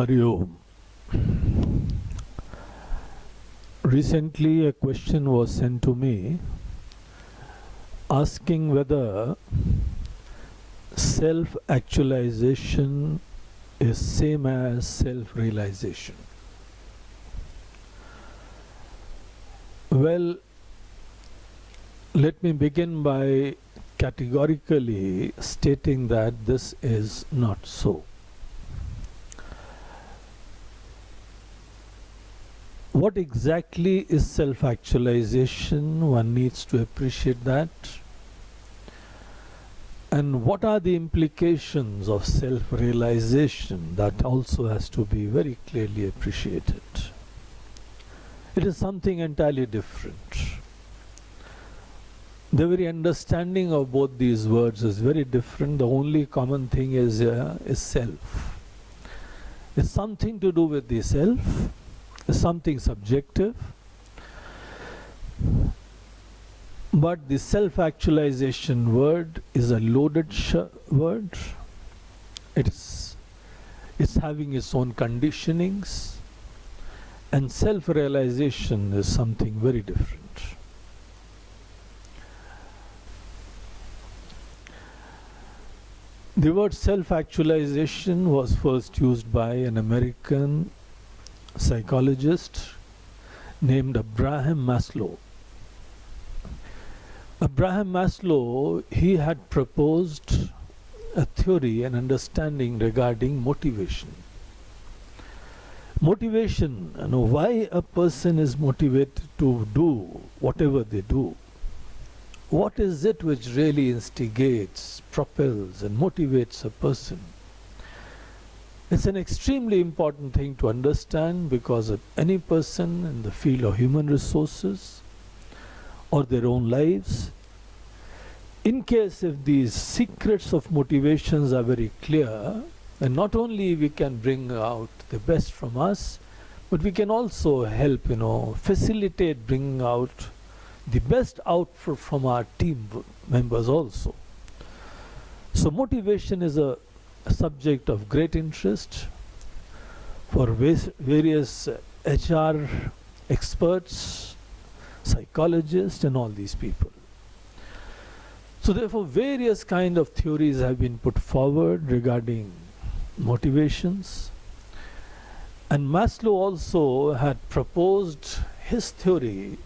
Hari Om. Recently a question was sent to me asking whether self-actualization is same as self-realization. Well, let me begin by categorically stating that this is not so. What exactly is self-actualization? One needs to appreciate that. And what are the implications of self-realization? That also has to be very clearly appreciated. It is something entirely different. The very understanding of both these words is very different. The only common thing is self. It's something to do with the self. It's something subjective. But the self-actualization word is a loaded word. It's having its own conditionings. And self-realization is something very different. The word self-actualization was first used by an American psychologist named Abraham Maslow. Abraham Maslow, he had proposed a theory, an understanding regarding motivation. Motivation, why a person is motivated to do whatever they do. What is it which really instigates, propels and motivates a person? It's an extremely important thing to understand, because of any person in the field of human resources or their own lives, in case if these secrets of motivations are very clear, then not only we can bring out the best from us, but we can also help, facilitate bringing out the best out from our team members also. So motivation is a subject of great interest for various HR experts, psychologists and all these people. So therefore various kind of theories have been put forward regarding motivations, and Maslow also had proposed his theory,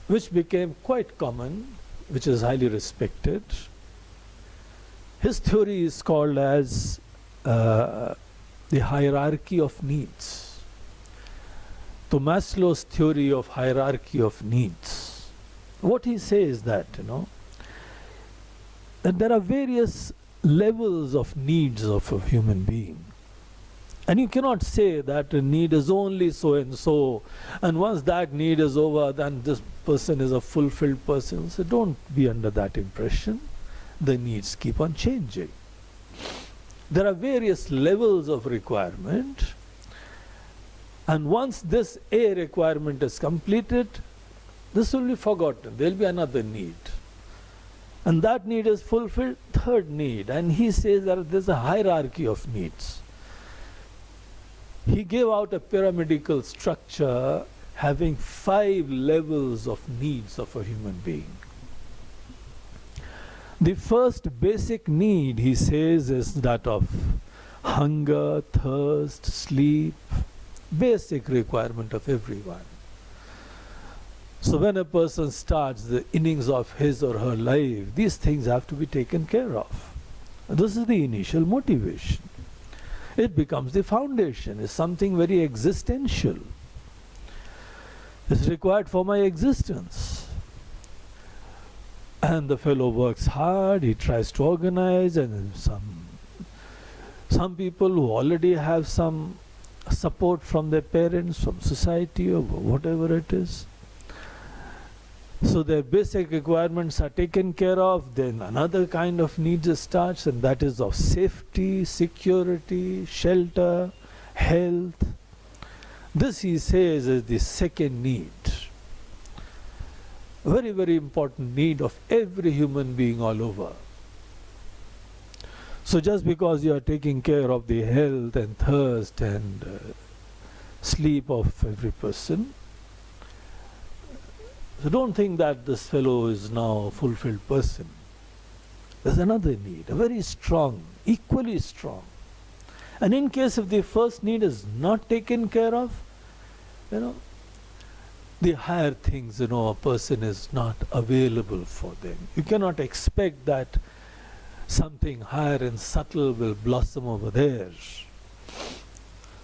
which became quite common, which is highly respected. His theory is called as the hierarchy of needs. So Maslow's theory of hierarchy of needs. What he says that, that there are various levels of needs of a human being. And you cannot say that a need is only so and so, and once that need is over, then this person is a fulfilled person. So don't be under that impression. The needs keep on changing. There are various levels of requirement, and once this A requirement is completed, this will be forgotten. There will be another need. And that need is fulfilled, third need. And he says that there is a hierarchy of needs. He gave out a pyramidal structure having 5 levels of needs of a human being. The first basic need, he says, is that of hunger, thirst, sleep, basic requirement of everyone. So when a person starts the innings of his or her life, these things have to be taken care of. This is the initial motivation. It becomes the foundation. It's something very existential. It's required for my existence. And the fellow works hard, he tries to organize, and some people who already have some support from their parents, from society or whatever it is. So their basic requirements are taken care of, then another kind of needs starts, and that is of safety, security, shelter, health. This, he says, is the second need. Very, very important need of every human being all over. So just because you are taking care of the health and thirst and sleep of every person, so don't think that this fellow is now a fulfilled person. There's another need, a very strong, equally strong. And in case if the first need is not taken care of, the higher things, a person is not available for them. You cannot expect that something higher and subtle will blossom over there.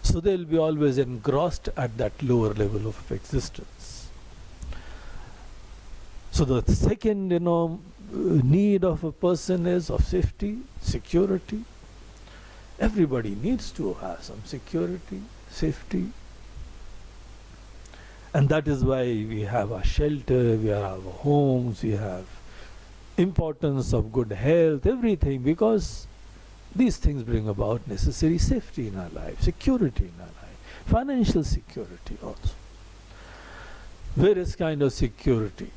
So they'll be always engrossed at that lower level of existence. So the second, need of a person is of safety, security. Everybody needs to have some security, safety. And that is why we have our shelter, we have our homes, we have importance of good health, everything, because these things bring about necessary safety in our life, security in our life, financial security also. Various kind of security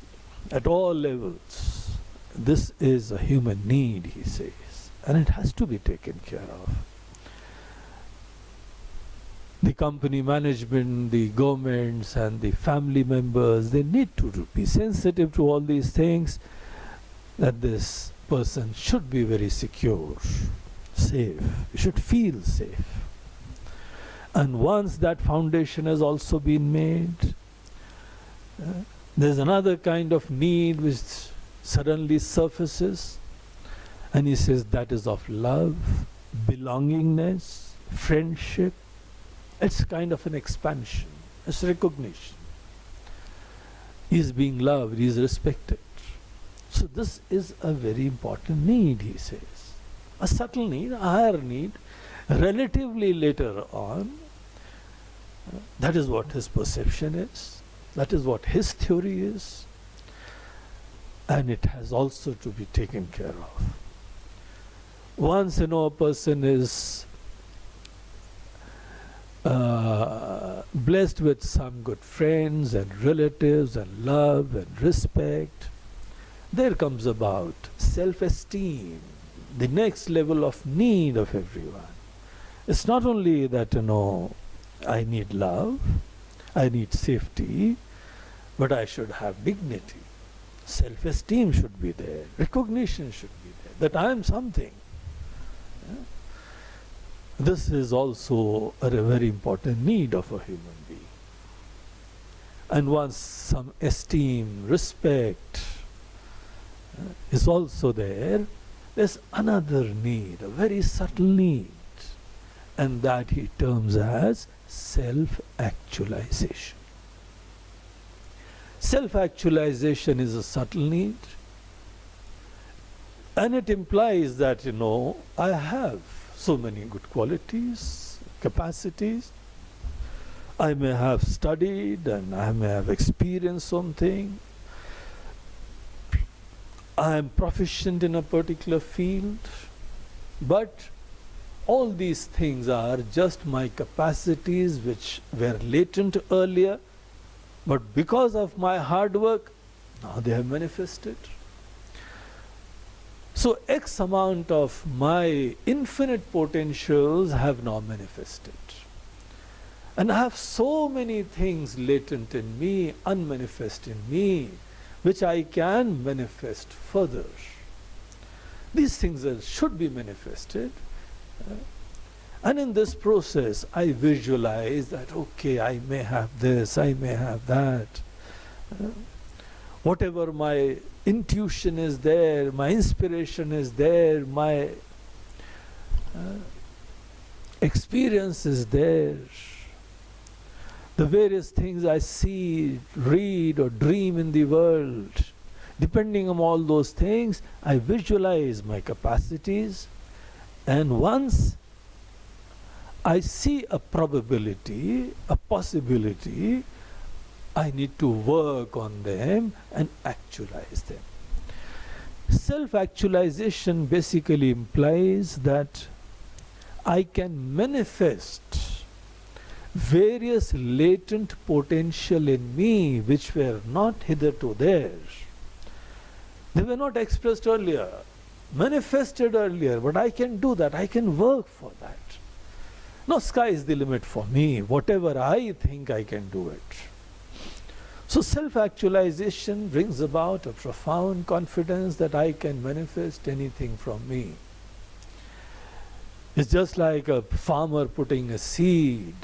at all levels. This is a human need, he says, and it has to be taken care of. The company management, the governments and the family members, they need to be sensitive to all these things, that this person should be very secure, safe, should feel safe. And once that foundation has also been made, there's another kind of need which suddenly surfaces, and he says that is of love, belongingness, friendship. It's kind of an expansion, it's recognition. He is being loved, he is respected. So this is a very important need, he says. A subtle need, a higher need, relatively later on. That is what his perception is. That is what his theory is. And it has also to be taken care of. Once, a person is blessed with some good friends and relatives and love and respect, there comes about self-esteem, the next level of need of everyone. It's not only that, I need love, I need safety, but I should have dignity. Self-esteem should be there, recognition should be there, that I am something. This is also a very important need of a human being. And once some esteem, respect is also there, there's another need, a very subtle need, and that he terms as self-actualization. Self-actualization is a subtle need, and it implies that, I have so many good qualities, capacities. I may have studied and I may have experienced something. I am proficient in a particular field, but all these things are just my capacities which were latent earlier, but because of my hard work, now they have manifested. So X amount of my infinite potentials have now manifested. And I have so many things latent in me, unmanifest in me, which I can manifest further. These things should be manifested. And in this process, I visualize that, okay, I may have this, I may have that. Whatever my intuition is there, my inspiration is there, my experience is there. The various things I see, read or dream in the world, depending on all those things, I visualize my capacities, and once I see a probability, a possibility, I need to work on them and actualize them. Self-actualization basically implies that I can manifest various latent potential in me which were not hitherto there. They were not expressed earlier. manifested earlier, but I can do that. I can work for that. No, sky is the limit for me. Whatever I think, I can do it. So self-actualization brings about a profound confidence that I can manifest anything from me. It's just like a farmer putting a seed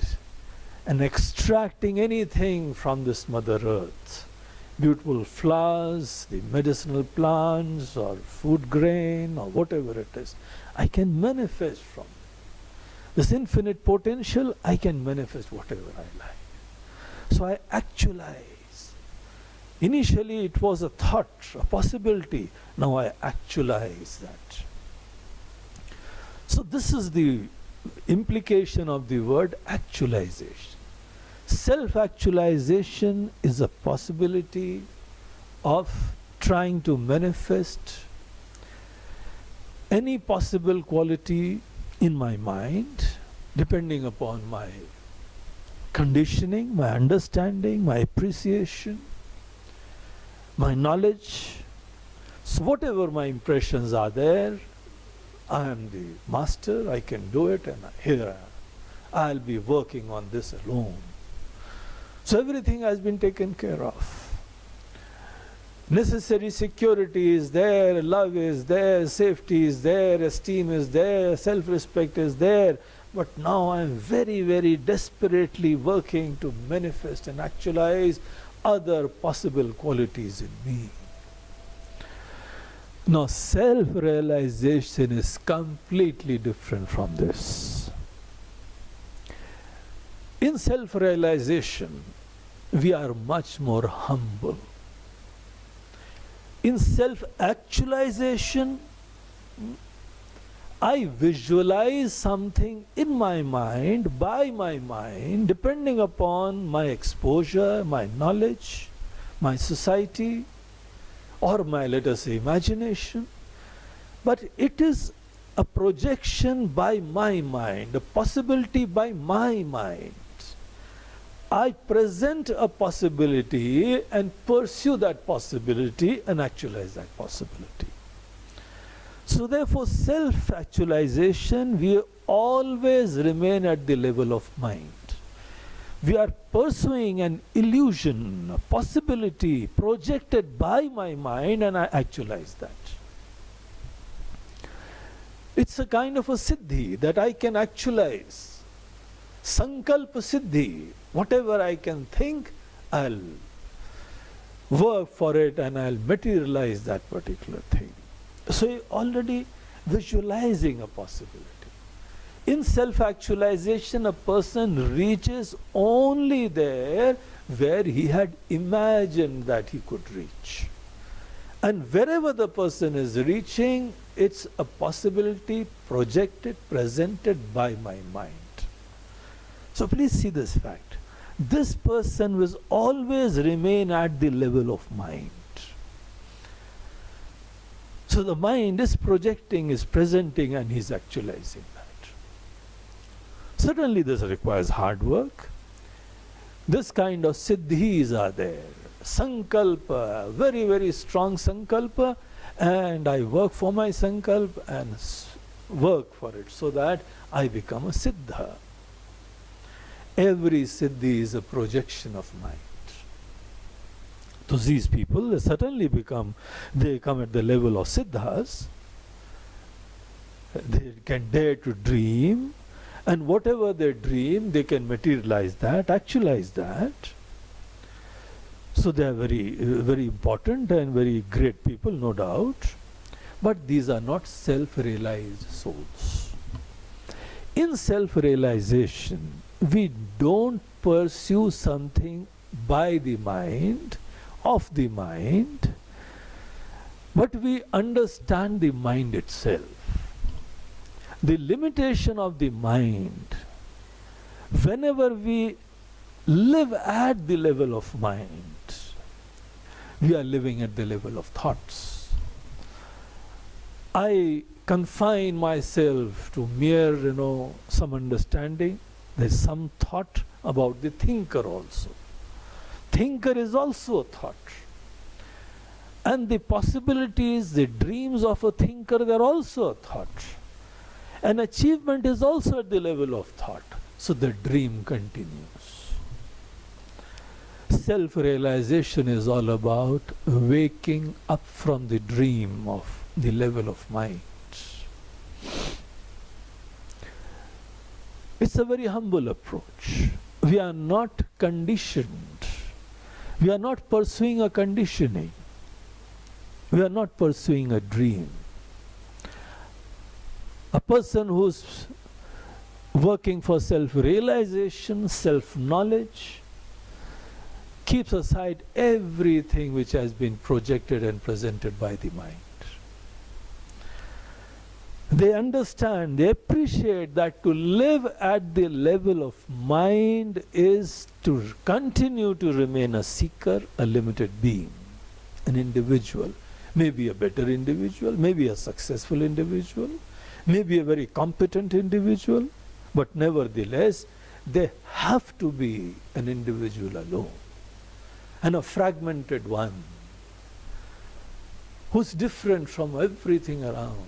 and extracting anything from this Mother Earth. Beautiful flowers, the medicinal plants, or food grain, or whatever it is. I can manifest from this infinite potential. I can manifest whatever I like. So I actualize. Initially it was a thought, a possibility. Now I actualize that. So this is the implication of the word actualization. Self-actualization is a possibility of trying to manifest any possible quality in my mind, depending upon my conditioning, my understanding, my appreciation, my knowledge. So whatever my impressions are there, I am the master, I can do it, and here I'll be working on this alone. So everything has been taken care of. Necessary security is there, love is there, safety is there, esteem is there, self-respect is there. But now I am very, very desperately working to manifest and actualize other possible qualities in me. Now self-realization is completely different from this. In self-realization, we are much more humble. In self-actualization, I visualize something in my mind, by my mind, depending upon my exposure, my knowledge, my society, or my, let us say, imagination. But it is a projection by my mind, a possibility by my mind. I present a possibility and pursue that possibility and actualize that possibility. So therefore, self-actualization, we always remain at the level of mind. We are pursuing an illusion, a possibility projected by my mind, and I actualize that. It's a kind of a siddhi that I can actualize. Sankalpa siddhi. Whatever I can think, I'll work for it and I'll materialize that particular thing. So you're already visualizing a possibility. In self-actualization, a person reaches only there where he had imagined that he could reach. And wherever the person is reaching, it's a possibility projected, presented by my mind. So please see this fact. This person will always remain at the level of mind. So the mind is projecting, is presenting, and is actualizing that. Certainly this requires hard work. This kind of siddhis are there. Sankalpa, very, very strong sankalpa, and I work for my sankalpa and work for it so that I become a siddha. Every siddhi is a projection of mind. So these people, they certainly come at the level of siddhas. They can dare to dream, and whatever they dream, they can materialize that, actualize that. So they are very, very important and very great people, no doubt. But these are not self-realized souls. In self-realization, we don't pursue something by the mind, of the mind, but we understand the mind itself. The limitation of the mind, whenever we live at the level of mind, we are living at the level of thoughts. I confine myself to mere, some understanding. There's some thought about the thinker also. Thinker is also a thought. And the possibilities, the dreams of a thinker, they are also a thought. An achievement is also at the level of thought. So the dream continues. Self-realization is all about waking up from the dream of the level of mind. It's a very humble approach. We are not conditioned. We are not pursuing a conditioning. We are not pursuing a dream. A person who's working for self-realization, self-knowledge, keeps aside everything which has been projected and presented by the mind. They understand, they appreciate that to live at the level of mind is to continue to remain a seeker, a limited being, an individual. Maybe a better individual, maybe a successful individual, maybe a very competent individual, but nevertheless, they have to be an individual alone, and a fragmented one, who's different from everything around.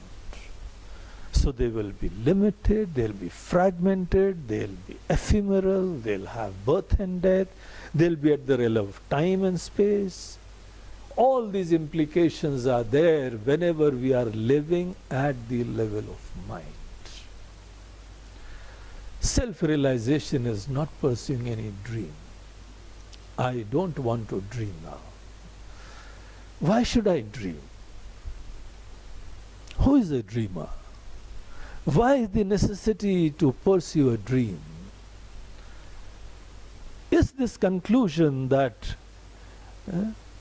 So they will be limited, they'll be fragmented, they'll be ephemeral, they'll have birth and death, they'll be at the realm of time and space. All these implications are there whenever we are living at the level of mind. Self-realization is not pursuing any dream. I don't want to dream now. Why should I dream? Who is a dreamer? Why is the necessity to pursue a dream? Is this conclusion that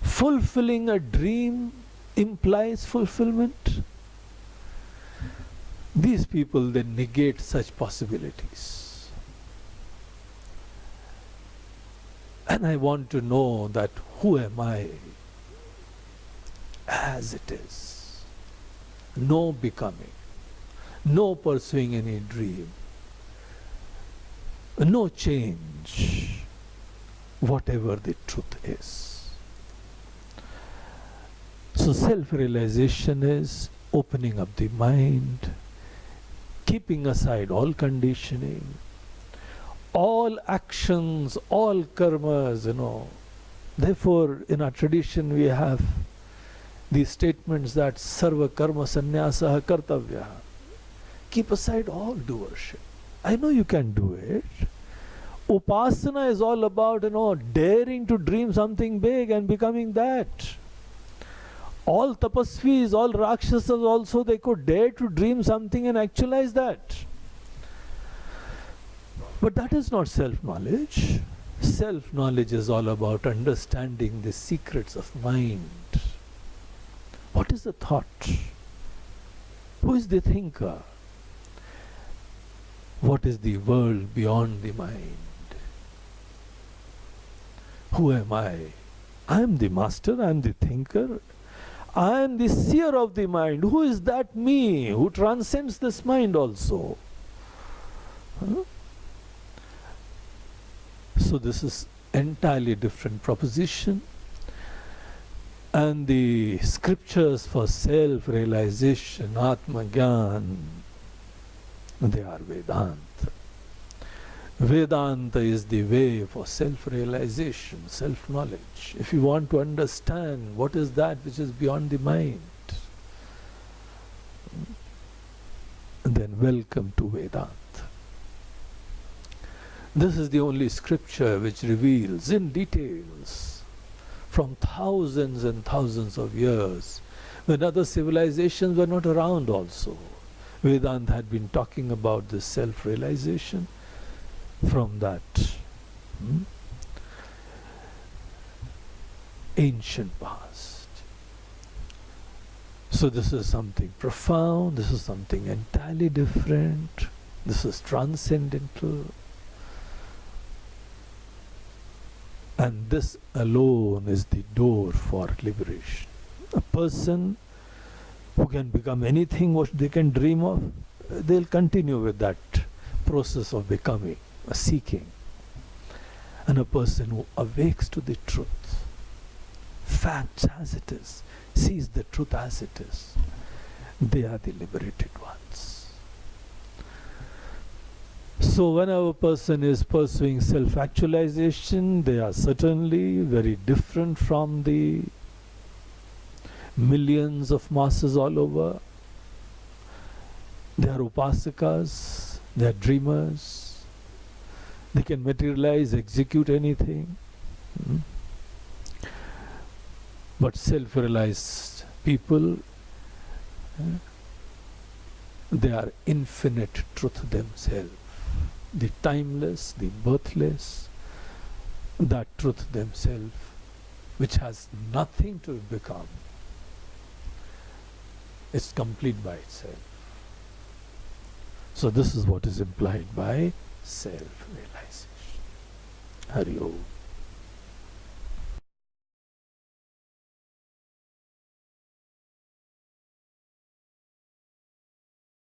fulfilling a dream implies fulfillment? These people then negate such possibilities. And I want to know that who am I as it is? No becoming, no pursuing any dream, no change, whatever the truth is. So self-realization is opening up the mind, keeping aside all conditioning, all actions, all karmas, Therefore, in our tradition we have these statements that sarva karma sannyasa kartavya. Keep aside all doership. I know you can do it. Upasana is all about, daring to dream something big and becoming that. All tapasvis, all rakshasas also, they could dare to dream something and actualize that. But that is not self-knowledge. Self-knowledge is all about understanding the secrets of mind. What is the thought? Who is the thinker? What is the world beyond the mind? Who am I? I am the master, I am the thinker. I am the seer of the mind. Who is that me who transcends this mind also? So this is entirely different proposition. And the scriptures for self-realization, Atma-Gyan, they are Vedanta. Vedanta is the way for self-realization, self-knowledge. If you want to understand what is that which is beyond the mind, then welcome to Vedanta. This is the only scripture which reveals in details from thousands and thousands of years when other civilizations were not around also. Vedanta had been talking about this self-realization from that ancient past. So this is something profound, this is something entirely different, this is transcendental. And this alone is the door for liberation. A person who can become anything what they can dream of, they'll continue with that process of becoming, seeking. And a person who awakes to the truth, facts as it is, sees the truth as it is, they are the liberated ones. So whenever a person is pursuing self-actualization, they are certainly very different from the millions of masses all over. They are upasikas, they are dreamers, they can materialize, execute anything. But self-realized people, they are infinite truth themselves, the timeless, the birthless, that truth themselves, which has nothing to become. It's complete by itself. So this is what is implied by self-realization. Hari Om.